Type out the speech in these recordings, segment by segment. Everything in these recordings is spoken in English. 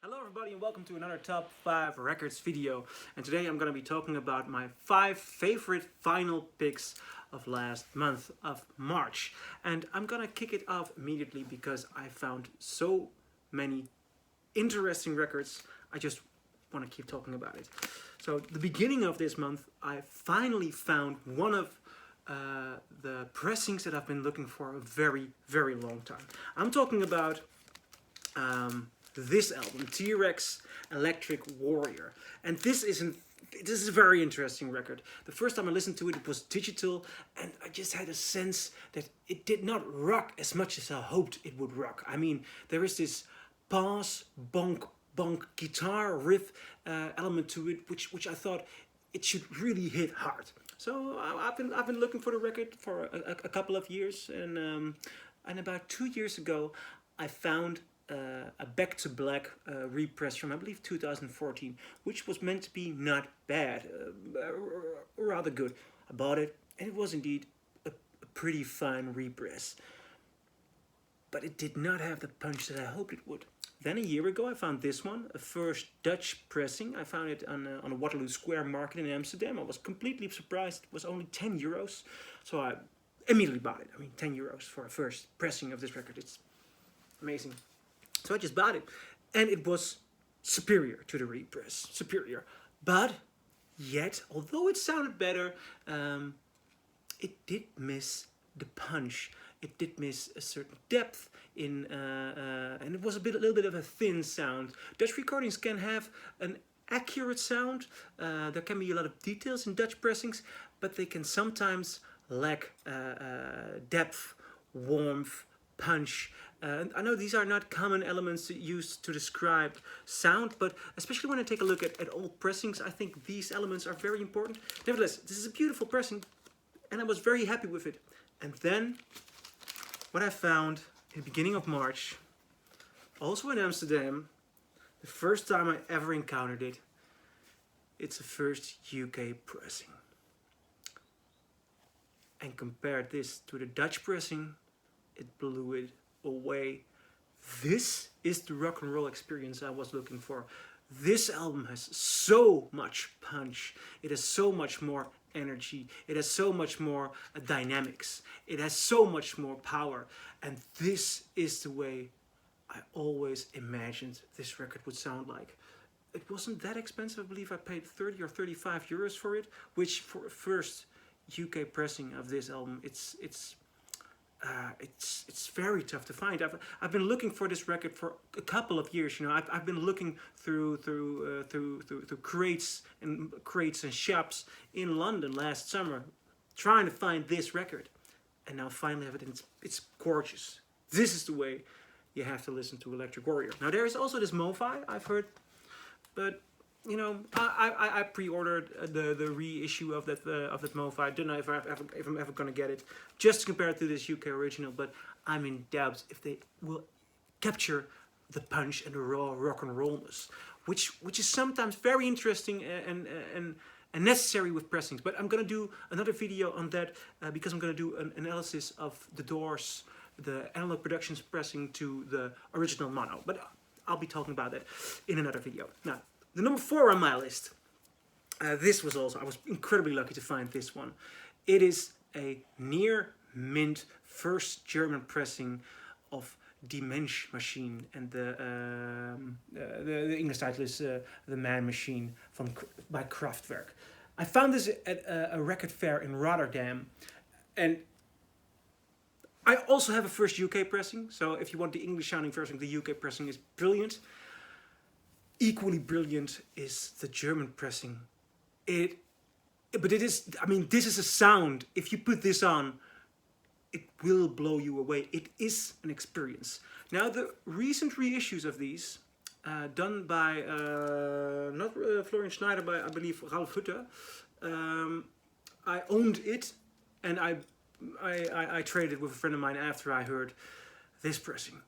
Hello everybody and welcome to another top 5 records video, and today I'm going to be talking about my 5 favorite vinyl picks of last month of March. And I'm going to kick it off immediately because I found so many interesting records. I just want to keep talking about it. So the beginning of this month I finally found one of the pressings that I've been looking for a very long time. I'm talking about this album, T-Rex Electric Warrior. And this is a very interesting record. The first time I listened to it, it was digital, and I just had a sense that it did not rock as much as I hoped it would rock. I mean, there is this bass, bonk, bonk guitar riff element to it, which I thought it should really hit hard. So I've been looking for the record for a couple of years, and about 2 years ago, I found a Back to Black repress from I believe 2014, which was meant to be not bad, rather good. I bought it, and it was indeed a pretty fine repress, but it did not have the punch that I hoped it would. Then a year ago I found this one, a first Dutch pressing. I found it on a Waterloo Square market in Amsterdam. I was completely surprised. It was only 10 euros, so I immediately bought it. I mean, 10 euros for a first pressing of this record, it's amazing. So I just bought it, and it was superior to the repress, superior. But yet, although it sounded better, it did miss the punch. It did miss a certain depth in, and it was a little bit of a thin sound. Dutch recordings can have an accurate sound. There can be a lot of details in Dutch pressings, but they can sometimes lack depth, warmth, punch. I know these are not common elements used to describe sound, but especially when I take a look at old pressings, I think these elements are very important. Nevertheless, this is a beautiful pressing, and I was very happy with it. And then, what I found in the beginning of March, also in Amsterdam, the first time I ever encountered it, it's a first UK pressing. And compared this to the Dutch pressing, it blew it away. This is the rock and roll experience I was looking for. This album has so much punch. It has so much more energy. It has so much more dynamics. It has so much more power. And this is the way I always imagined this record would sound like. It wasn't that expensive. I believe I paid 30 or 35 euros for it, which for a first UK pressing of this album, it's very tough to find. I've been looking for this record for a couple of years. You know, I've been looking through crates and shops in London last summer, trying to find this record, and now finally have it. And it's gorgeous. This is the way you have to listen to Electric Warrior. Now there is also this MoFi I've heard, but you know, I pre-ordered the reissue of that MoFi. I don't know if I'm ever gonna get it, just to compare it to this UK original. But I'm in doubt if they will capture the punch and the raw rock and rollness, which is sometimes very interesting and necessary with pressings. But I'm gonna do another video on that because I'm gonna do an analysis of the Doors, the Analog Productions pressing to the original mono. But I'll be talking about that in another video. Now, the number 4 on my list, this was also, I was incredibly lucky to find this one. It is a near mint first German pressing of Die Mensch Machine, and the English title is The Man Machine by Kraftwerk. I found this at a record fair in Rotterdam, and I also have a first UK pressing, so if you want the English sounding version, the UK pressing is brilliant. Equally brilliant is the German pressing. But it is, I mean, this is a sound. If you put this on, it will blow you away. It is an experience. Now, the recent reissues of these, done by, not Florian Schneider, but I believe Ralf Hutter, I owned it, and I traded with a friend of mine after I heard this pressing.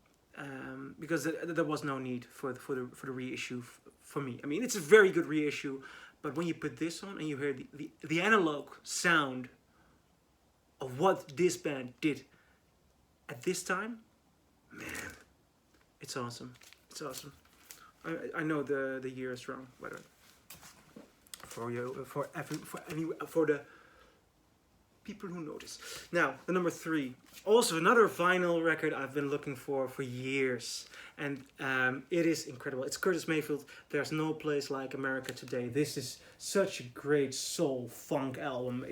Because there was no need for the reissue for me. I mean, it's a very good reissue, but when you put this on and you hear the analog sound of what this band did at this time, man, it's awesome. It's awesome. I know the year is wrong, by the way. For the people who notice. Now, the number 3, also another vinyl record I've been looking for years, and it is incredible. It's Curtis Mayfield. There's No Place Like America Today. This is such a great soul funk album.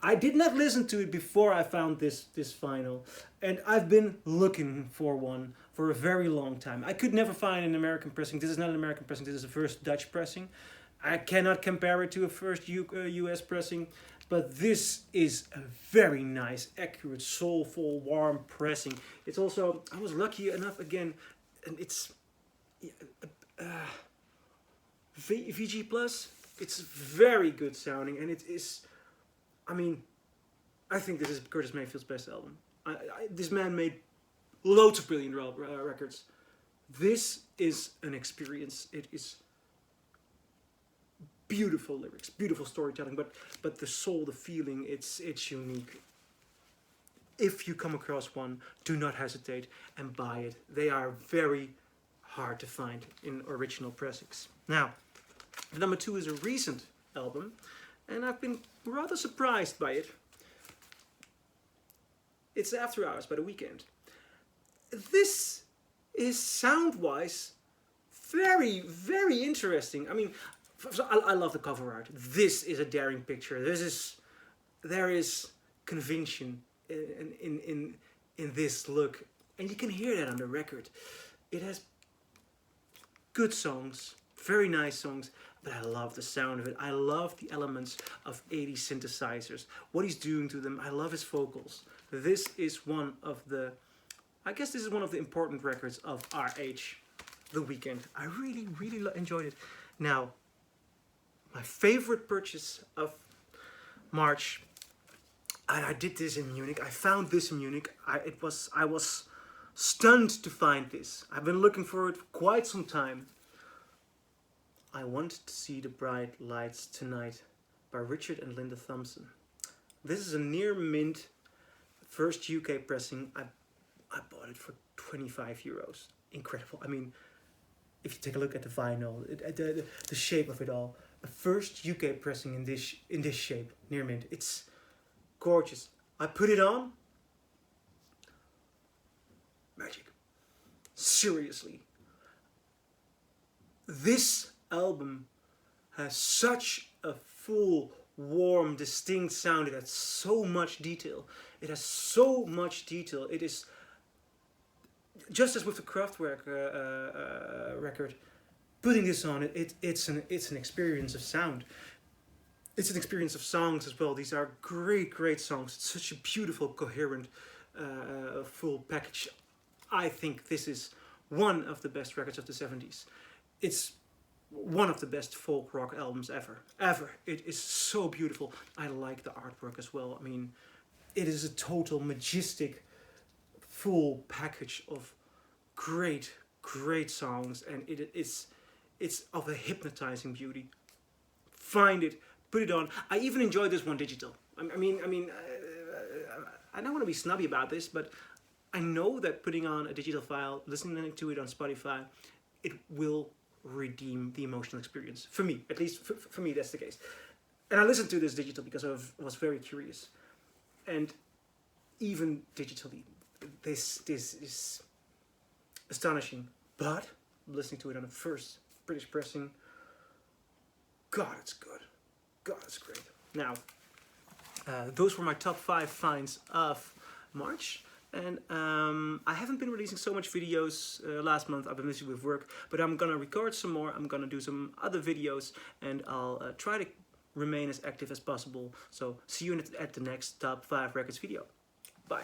I did not listen to it before I found this vinyl, and I've been looking for one for a very long time. I could never find an American pressing. This is not an American pressing. This is the first Dutch pressing. I cannot compare it to a first US pressing, but this is a very nice, accurate, soulful, warm pressing. It's also, I was lucky enough again, and it's VG Plus. It's very good sounding, and it is, I mean, I think this is Curtis Mayfield's best album. This man made loads of brilliant records. This is an experience. It is beautiful lyrics, beautiful storytelling, but the soul, the feeling, it's unique. If you come across one, do not hesitate and buy it. They are very hard to find in original pressings. Now, the number 2 is a recent album, and I've been rather surprised by it. It's After Hours by The Weeknd. This is sound-wise very, very interesting. I mean, I love the cover art. This is a daring picture. There is conviction in this look, and you can hear that on the record. It has good songs, very nice songs, but I love the sound of it. I love the elements of 80s synthesizers, what he's doing to them. I love his vocals. This is one of the, I guess this is one of the important records of our age, The Weeknd. I really, really enjoyed it. Now, my favorite purchase of March, and I did this in Munich. I found this in Munich. I was stunned to find this. I've been looking for it for quite some time. I Want to See the Bright Lights Tonight by Richard and Linda Thompson. This is a near mint first UK pressing. I bought it for 25 euros. Incredible. I mean, if you take a look at the vinyl, the shape of it all. A first UK pressing in this shape, near mint. It's gorgeous. I put it on. Magic. Seriously. This album has such a full, warm, distinct sound. It has so much detail. It has so much detail. It is, just as with the Kraftwerk record, putting this on, it's an experience of sound. It's an experience of songs as well. These are great, great songs. It's such a beautiful, coherent, full package. I think this is one of the best records of the 70s. It's one of the best folk rock albums ever. It is so beautiful. I like the artwork as well. I mean, it is a total majestic, full package of great, great songs, and it's of a hypnotizing beauty. Find it, put it on. I even enjoyed this one digital. I mean, I don't want to be snobby about this, but I know that putting on a digital file, listening to it on Spotify, it will redeem the emotional experience. For me, at least for me, that's the case. And I listened to this digital because I was very curious. And even digitally, this is astonishing. But listening to it on the first British pressing, God, it's good. God, it's great. Now, those were my top 5 finds of March. And I haven't been releasing so much videos last month. I've been busy with work, but I'm gonna record some more. I'm gonna do some other videos, and I'll try to remain as active as possible. So see you at the next top 5 records video. Bye.